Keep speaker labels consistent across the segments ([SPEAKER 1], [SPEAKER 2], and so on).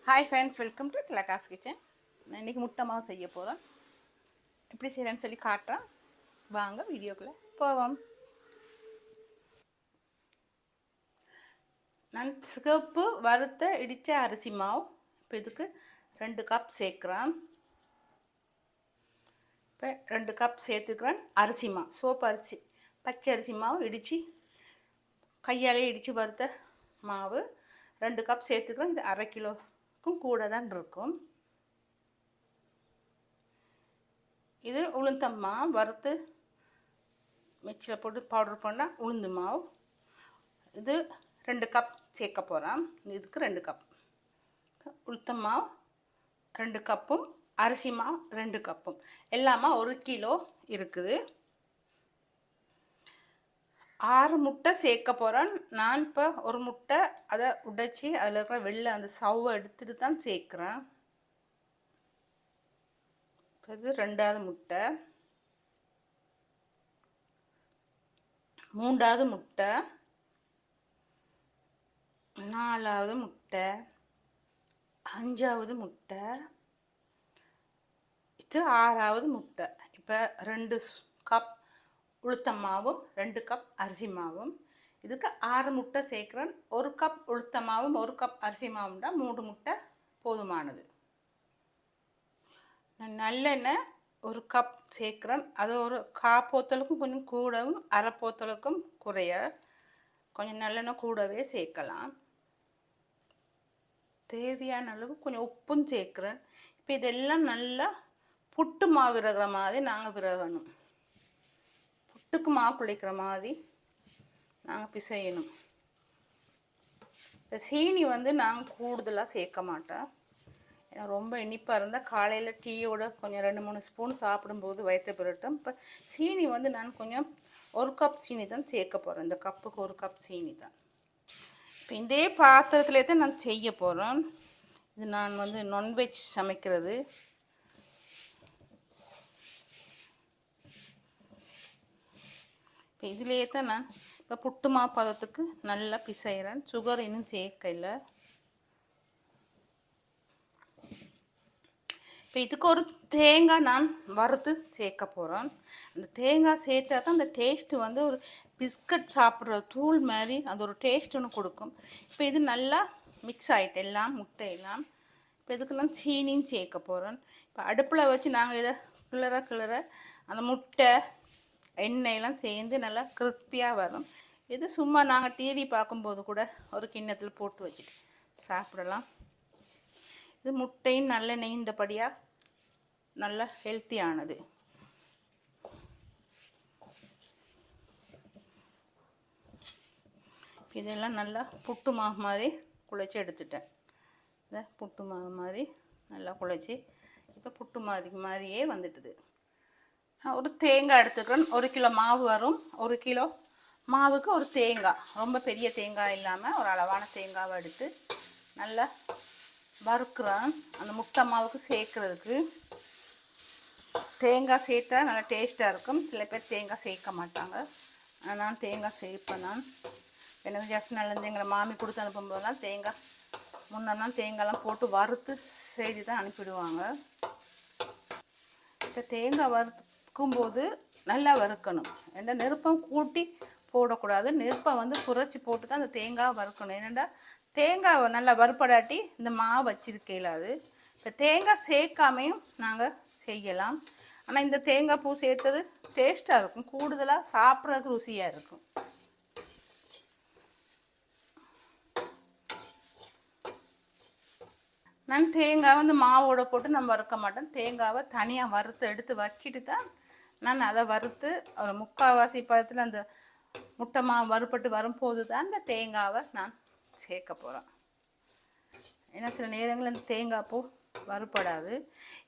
[SPEAKER 1] Hi friends, welcome to Thilaga's kitchen. நான் இன்றைக்கி முட்டை மாவு செய்ய போகிறேன். எப்படி செய்கிறேன்னு சொல்லி காட்டுறேன். வாங்க வீடியோக்குள்ளே போவோம். நான் சிகப்பு வறுத்த இடித்த அரிசி மாவு இப்போ இதுக்கு 2 கப் சேர்க்குறேன். இப்போ 2 கப் சேர்த்துக்கிறேன் அரிசி மாவு, சோப்பு அரிசி, பச்சை அரிசி மாவு இடித்து கையாலே இடித்து வறுத்த மாவு 2 கப் சேர்த்துக்கிறேன். இது 1/2 கிலோக்கும் கூட தான் இருக்கும். இது உளுந்தம் மாவு வறுத்து மிக்சியில் போட்டு பவுடர் பண்ணால் உளுந்து மாவு. இது 2 கப் சேர்க்க போகிறேன். இதுக்கு 2 கப் உளுத்தம் மாவு 2 கப்பும் அரிசி மாவு 2 கப்பும் எல்லாமே 1 கிலோ இருக்குது. 6 முட்டை சேர்க்க போகிறேன். நான் இப்போ ஒரு முட்டை அதை உடைச்சி அதில் இருக்கிற வெள்ளை அந்த சவ்வை எடுத்துட்டு தான் சேர்க்குறேன். இது 2வது முட்டை, 3வது முட்டை, 4வது முட்டை, 5வது முட்டை, இது 6வது முட்டை. இப்போ 2 கப் உளுத்தம் மாவும் 2 கப் அரிசி மாவும். இதுக்கு 6 முட்டை சேர்க்குறேன். 1 கப் உளுத்தம் மாவும் 1 கப் அரிசி மாவும்னா 3 முட்டை போதுமானது. நான் நல்லெண்ணெய் 1 கப் சேர்க்குறேன். அது ஒரு 1/4 போத்தலுக்கும் கொஞ்சம் கூடவும் 1/2 போத்தலுக்கும் குறைய கொஞ்சம் நல்லெண்ணெய் கூடவே சேர்க்கலாம். தேவையான அளவு கொஞ்சம் உப்பும் சேர்க்குறேன். இப்போ இதெல்லாம் நல்லா புட்டு மாவு விறகுற மாதிரி நாங்கள் விறகணும். புட்டுக்கு மாவு குளிக்கிற மாதிரி நாங்கள் பிசையணும். இந்த சீனி நாங்கள் கூடுதலாக சேர்க்க மாட்டோம். ஏன்னா ரொம்ப இனிப்பாக இருந்தால் காலையில் டீயோட கொஞ்சம் 2-3 ஸ்பூன் சாப்பிடும்போது வயிற்று புரட்டும். இப்போ சீனி நான் கொஞ்சம் 1 கப் சீனி தான் சேர்க்க போகிறேன். இந்த கப்புக்கு 1 கப் சீனி தான். இப்போ இதே பாத்திரத்திலே தான் நான் செய்ய போகிறேன். இது நான் நான்வெஜ் சமைக்கிறது. இப்போ இதிலே தான் நான் இப்போ புட்டு மாவு பதத்துக்கு நல்லா பிசைகிறேன். சுகர் இன்னும் சேர்க்கல. இப்போ இதுக்கு ஒரு தேங்காய் நான் வறுத்து சேர்க்க போகிறேன். அந்த தேங்காய் சேர்த்தா தான் அந்த டேஸ்ட்டு ஒரு பிஸ்கட் சாப்பிட்ற தூள் மாதிரி அது ஒரு டேஸ்ட் ஒன்று கொடுக்கும். இப்போ இது நல்லா மிக்ஸ் ஆகிட்டு எல்லாம் முட்டையெல்லாம். இப்போ இதுக்கு நான் சீனியும் சேர்க்க போகிறேன். இப்போ அடுப்பில் வச்சு நாங்கள் இதை கிளற அந்த முட்டை எண்ணெயெல்லாம் சேர்ந்து நல்லா கிறிஸ்பியாக வரும். இது சும்மா நாங்கள் டிவி பார்க்கும்போது கூட ஒரு கிண்ணத்தில் போட்டு வச்சுட்டு சாப்பிடலாம். இது முட்டையும் நல்ல நெய்ந்தபடியாக நல்ல ஹெல்த்தியானது. இதெல்லாம் நல்லா புட்டு மாவு மாதிரி குழைச்சி எடுத்துட்டேன். இந்த புட்டு மாவு மாதிரி நல்லா குழைச்சி இப்போ புட்டு மாதிரியே வந்துட்டுது. ஒரு தேங்காய் எடுத்துக்கிறேன். 1 கிலோ மாவு வரும். 1 கிலோ மாவுக்கு ஒரு தேங்காய், ரொம்ப பெரிய தேங்காய் இல்லாமல் ஒரு அளவான தேங்காவை எடுத்து நல்லா வறுக்கிறேன். அந்த முட்டை மாவுக்கு சேர்க்குறதுக்கு தேங்காய் சேர்த்தா நல்லா டேஸ்ட்டாக இருக்கும். சில பேர் தேங்காய் சேர்க்க மாட்டாங்க. நான் தேங்காய் சேர்ப்பேன். எனக்கு ஜெஃப்னாலேருந்து எங்களை மாமி கொடுத்து அனுப்பும்போதெல்லாம் தேங்காய் முன்னெல்லாம் தேங்காய்லாம் போட்டு வறுத்து செய்து தான் அனுப்பிடுவாங்க. இப்போ தேங்காய் வறுக்கும்போது நல்லா வறுக்கணும். ஏன்னா நெருப்பம் கூட்டி போடக்கூடாது. நெருப்பை குறைச்சி போட்டு தான் அந்த தேங்காய் வறுக்கணும். ஏன்னா தேங்காய் நல்லா வறுப்படாட்டி இந்த மாவு வச்சிருக்கலாது. இப்போ தேங்காய் சேர்க்காமையும் நாங்கள் செய்யலாம். ஆனால் இந்த தேங்காய் பூ சேர்த்தது டேஸ்ட்டாக இருக்கும். கூடுதலாக சாப்பிட்றதுக்கு ருசியாக இருக்கும். நான் தேங்காய் மாவோட போட்டு நான் வறுக்க மாட்டேன். தேங்காவை தனியாக வறுத்து எடுத்து வச்சிட்டு தான் நான் அதை வறுத்து ஒரு 3/4 பதத்தில் அந்த முட்டை மாவு வறுப்பட்டு வரும்போது தான் அந்த தேங்காவை நான் சேர்க்க போகிறேன். ஏன்னா சில நேரங்களில் அந்த தேங்காய் பூ வறுப்படாது.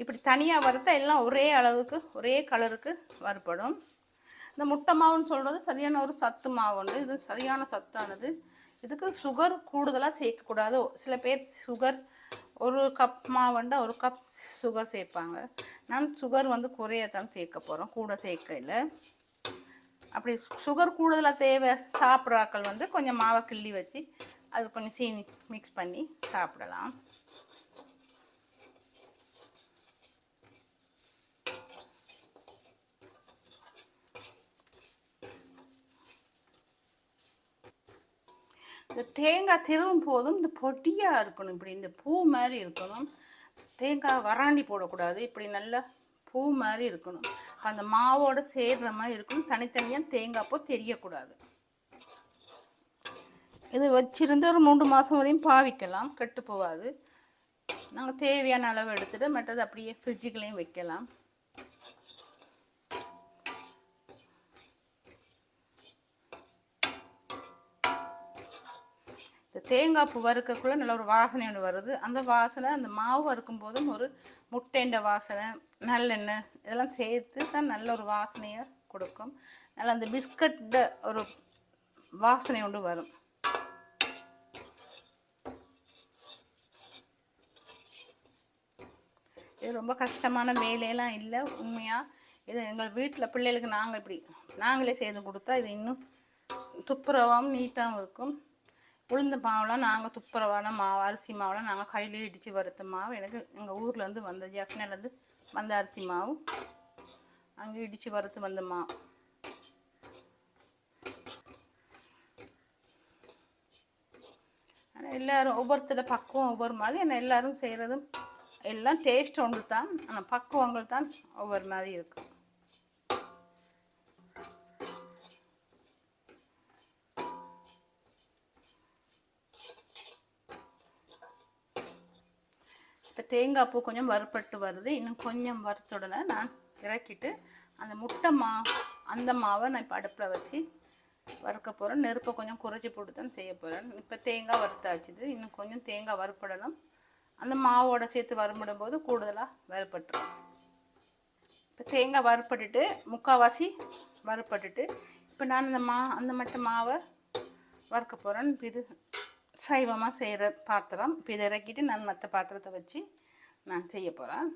[SPEAKER 1] இப்படி தனியாக வறுத்தா எல்லாம் ஒரே அளவுக்கு ஒரே கலருக்கு வறுப்படும். இந்த முட்டை மாவுன்னு சொல்கிறது சரியான ஒரு சத்து மாவு உண்டு. இது சரியான சத்தானது. இதுக்கு சுகர் கூடுதலாக சேர்க்கக்கூடாது. சில பேர் சுகர் 1 கப் மாவுண்டா 1 கப் சுகர் சேர்ப்பாங்க. நான் சுகர் குறையத்தான் சேர்க்க போகிறோம், கூட சேர்க்கல. அப்படி சுகர் கூடுதலாக தேவை சாப்பிட்றாக்கள் கொஞ்சம் மாவை கிள்ளி வச்சு அது கொஞ்சம் சீனி மிக்ஸ் பண்ணி சாப்பிடலாம். இந்த தேங்காய் திருவும் போதும் இந்த பொடியாக இருக்கணும், இப்படி இந்த பூ மாதிரி இருக்கணும். தேங்காய் வராண்டி போடக்கூடாது, இப்படி நல்லா பூ மாதிரி இருக்கணும். அந்த மாவோட சேர்ற மாதிரி இருக்கணும், தனித்தனியாக தேங்காய் பூ தெரியக்கூடாது. இது வச்சிருந்து ஒரு 3 மாதம் வரையும் பாவிக்கலாம், கெட்டு போகாது. நாங்கள் தேவையான அளவு எடுத்துகிட்டு மற்றது அப்படியே ஃப்ரிட்ஜுக்குள்ளேயும் வைக்கலாம். தேங்காய் பூ வறுக்கக்குள்ளே நல்ல ஒரு வாசனை ஒன்று வருது. அந்த வாசனை அந்த மாவு வறுக்கும் போதும் ஒரு முட்டைண்ட வாசனை, நல்லெண்ணெய் இதெல்லாம் சேர்த்து தான் நல்ல ஒரு வாசனையை கொடுக்கும். நல்லா அந்த பிஸ்கட் ஒரு வாசனை ஒன்று வரும். இது ரொம்ப கஷ்டமான வேலையெல்லாம் இல்லை உண்மையாக. இது எங்கள் வீட்டில் பிள்ளைகளுக்கு நாங்களே செய்து கொடுத்தா இது இன்னும் துப்புரவாகவும் நீட்டாகவும் இருக்கும். உளுந்த மாவுலாம் நாங்கள் துப்புரவான மாவு, அரிசி மாவுலாம் நாங்கள் கையிலே இடித்து வறுத்த மாவு. எனக்கு எங்கள் ஊர்லேருந்து வந்த ஜெஃப்னேலேருந்து வந்த அரிசி மாவு, அங்கே இடித்து வறுத்து வந்த மாவு. ஆனால் எல்லோரும் ஒவ்வொருத்தரோட பக்குவம் ஒவ்வொரு மாதிரி. ஆனால் எல்லோரும் செய்கிறதும் எல்லாம் டேஸ்ட் ஒன்று தான், ஆனால் பக்குவங்கள் தான் ஒவ்வொரு மாதிரி இருக்கும். இப்போ தேங்காய் பூ கொஞ்சம் வறுப்பட்டு வருது. இன்னும் கொஞ்சம் வறுத்துடனே நான் இறக்கிட்டு அந்த மாவை நான் இப்போ அடுப்பில் வச்சு வறுக்க போகிறேன். நெருப்பை கொஞ்சம் குறைச்சி போட்டு தான் செய்ய போகிறேன். இப்போ தேங்காய் வறுத்தாச்சுது, இன்னும் கொஞ்சம் தேங்காய் வறுப்படணும். அந்த மாவோட சேர்த்து வறுபடும் போது கூடுதலாக வறுப்பட்டுரும். இப்போ தேங்காய் வறுப்பட்டுட்டு முக்கால்வாசி வறுப்பட்டுட்டு இப்போ நான் அந்த மட்டும் மாவை வறுக்க போகிறேன். இப்போ இது சைவமாக செய்கிற பாத்திரம். இப்போ இதை இறக்கிட்டு நான் மற்ற பாத்திரத்தை வச்சு நான் செய்ய போகிறேன்.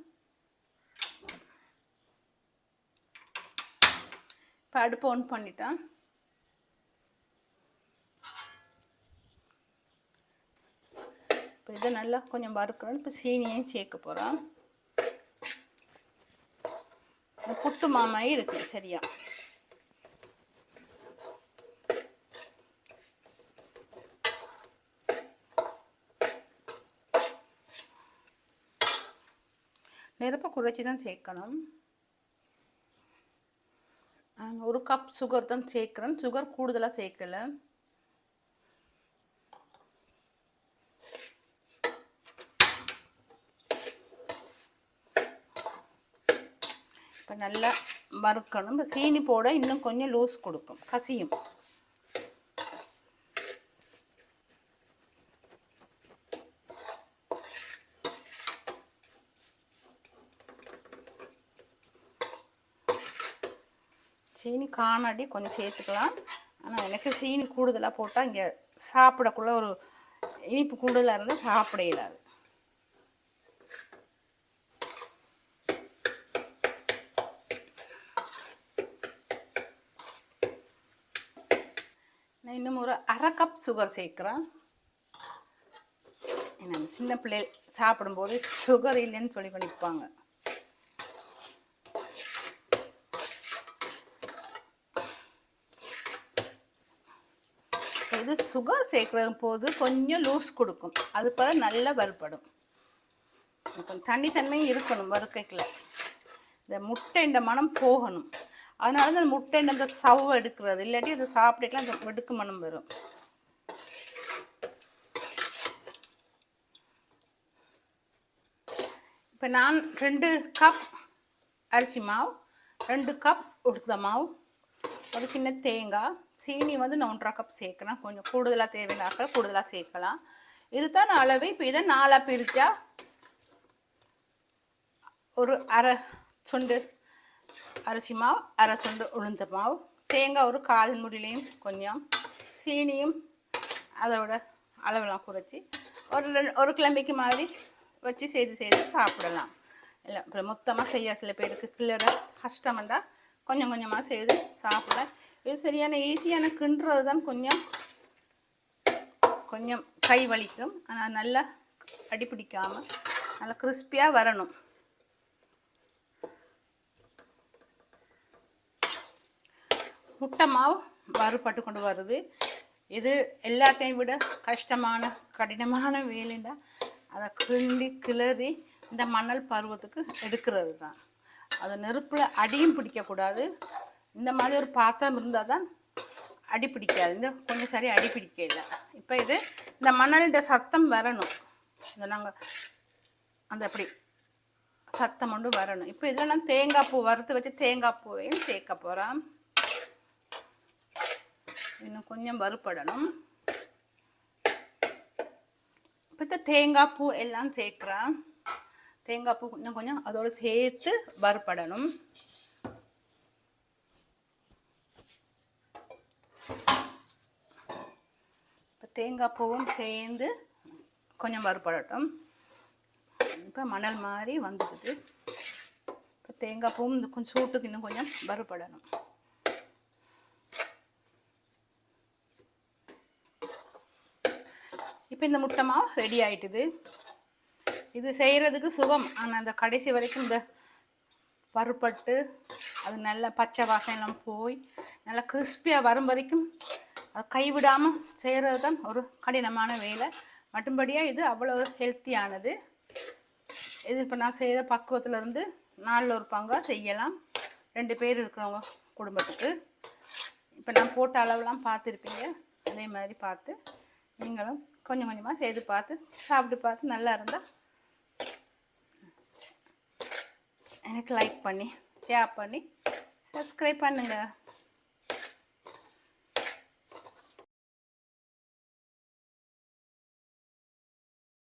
[SPEAKER 1] இப்போ அடுப்பை ஆன் பண்ணிட்டேன். இப்போ இதை நல்லா கொஞ்சம் வறுக்கிறேன். இப்போ சீனியையும் சேர்க்க போகிறேன். புட்டு மாமாயி இருக்குது சரியா. நெருப்பை குறைச்சி தான் சேர்க்கணும். 1 கப் சுகர் தான் சேர்க்குறேன், சுகர் கூடுதலாக சேர்க்கலை. இப்போ நல்லா வறுக்கணும். இப்போ சீனி போட இன்னும் கொஞ்சம் லூஸ் கொடுக்கும், கசியும். சீனி காணாடி கொஞ்சம் சேர்த்துக்கலாம். ஆனால் எனக்கு சீனி கூடுதலாக போட்டால் இங்கே சாப்பிடக்குள்ள ஒரு இனிப்பு கூடுதலாக இருந்தால் சாப்பிட இயலாது. நான் இன்னும் ஒரு 1/2 கப் சுகர் சேர்க்குறேன். ஏன்னா சின்ன பிள்ளை சாப்பிடும்போது சுகர் இல்லைன்னு சொல்லி பண்ணிப்பாங்க. இது சுகர் சேர்க்குற போது கொஞ்சம் லூஸ் கொடுக்கும், அது போல நல்லா வறுப்படும். கொஞ்சம் தண்ணித்தன்மையும் இருக்கணும் வறுக்கைக்குள்ள. இந்த முட்டைண்ட மனம் போகணும். அதனால தான் அந்த முட்டைண்ட அந்த சவ்வை எடுக்கிறது, இல்லாட்டி அதை சாப்பிட்டுக்கலாம் அந்த வெடுக்கு மனம் வரும். இப்போ நான் 2 கப் அரிசி மாவு, 2 கப் உளுந்த மாவு, ஒரு சின்ன தேங்காய், சீனி வந்து நான் 1/2 கப் சேர்க்கலாம். கொஞ்சம் கூடுதலாக தேவையான கூடுதலாக சேர்க்கலாம். இதுதான் அளவு. இப்போ இதை 4ஆக பிரித்தா ஒரு 1/2 சொண்டு அரிசி மாவு, 1/2 சொண்டு உளுந்த மாவு, தேங்காய் ஒரு 1/4 முடிலையும் கொஞ்சம், சீனியும் அதோட அளவெல்லாம் குறைச்சி ஒரு கிழமைக்கு மாதிரி வச்சு செய்து சாப்பிடலாம். இல்லை இப்போ மொத்தமாக செய்ய சில பேருக்கு கிளற கஷ்டம்ண்டா கொஞ்சம் கொஞ்சமாக செய்து சாப்பிட. இது சரியான ஈஸியான கிண்டுறது தான் கொஞ்சம் கொஞ்சம் கை வலிக்கும். ஆனால் நல்லா அடிப்பிடிக்காமல் நல்லா கிறிஸ்பியாக வரணும். முட்டை மாவு வறுபட்டு கொண்டு வருது. இது எல்லாத்தையும் விட கஷ்டமான கடினமான வேலைண்டா அதை கிளறி இந்த மணல் பருவத்துக்கு எடுக்கிறது தான். அது நெருப்பில் அடியும் பிடிக்கக்கூடாது. இந்த மாதிரி ஒரு பாத்திரம் இருந்தால் தான் அடி பிடிக்காது. இந்த கொஞ்சம் சரி அடி பிடிக்கல. இப்போ இது இந்த மணல்ட சத்தம் வரணும். இந்த நாங்கள் அந்த அப்படி சத்தம் கொண்டு வரணும். இப்போ இதில் நான் தேங்காய் பூ வறுத்து வச்சு தேங்காய் பூவையும் சேர்க்க போகிறேன். இன்னும் கொஞ்சம் வறுப்படணும். இப்போ இந்த தேங்காய் பூ எல்லாம் சேர்க்குறேன். தேங்காய் பூ இன்னும் கொஞ்சம் அதோடு சேர்த்து வறுப்படணும். இப்போ தேங்காய் பூவும் சேர்ந்து கொஞ்சம் வறுப்படட்டும். இப்போ மணல் மாதிரி வந்துடுது. இப்போ தேங்காய் பூவும் இந்த கொஞ்சம் சூட்டுக்கு இன்னும் கொஞ்சம் வறுப்படணும். இப்போ இந்த முட்டை மாவு ரெடி ஆயிட்டுது. இது செய்கிறதுக்கு சுகம். ஆனால் அந்த கடைசி வரைக்கும் இந்த வறுப்பட்டு அது நல்ல பச்சை வாசனைலாம் போய் நல்லா கிறிஸ்பியாக வரும் வரைக்கும் அது கைவிடாமல் செய்கிறது தான் ஒரு கடினமான வேலை. மட்டும்படியாக இது அவ்வளோ ஹெல்த்தியானது. இது இப்போ நான் செய்கிற பக்குவத்திலேருந்து 4 பங்காக செய்யலாம். 2 பேர் இருக்கிறவங்க குடும்பத்துக்கு. இப்போ நான் போட்ட அளவுலாம் பார்த்துருப்பீங்க. அதே மாதிரி பார்த்து நீங்களும் கொஞ்சம் கொஞ்சமாக செய்து பார்த்து சாப்பிட்டு பார்த்து நல்லா இருந்தால் எனக்கு லைக் பண்ணி ஷேர் பண்ணி சப்ஸ்கிரைப் பண்ணுங்கள்.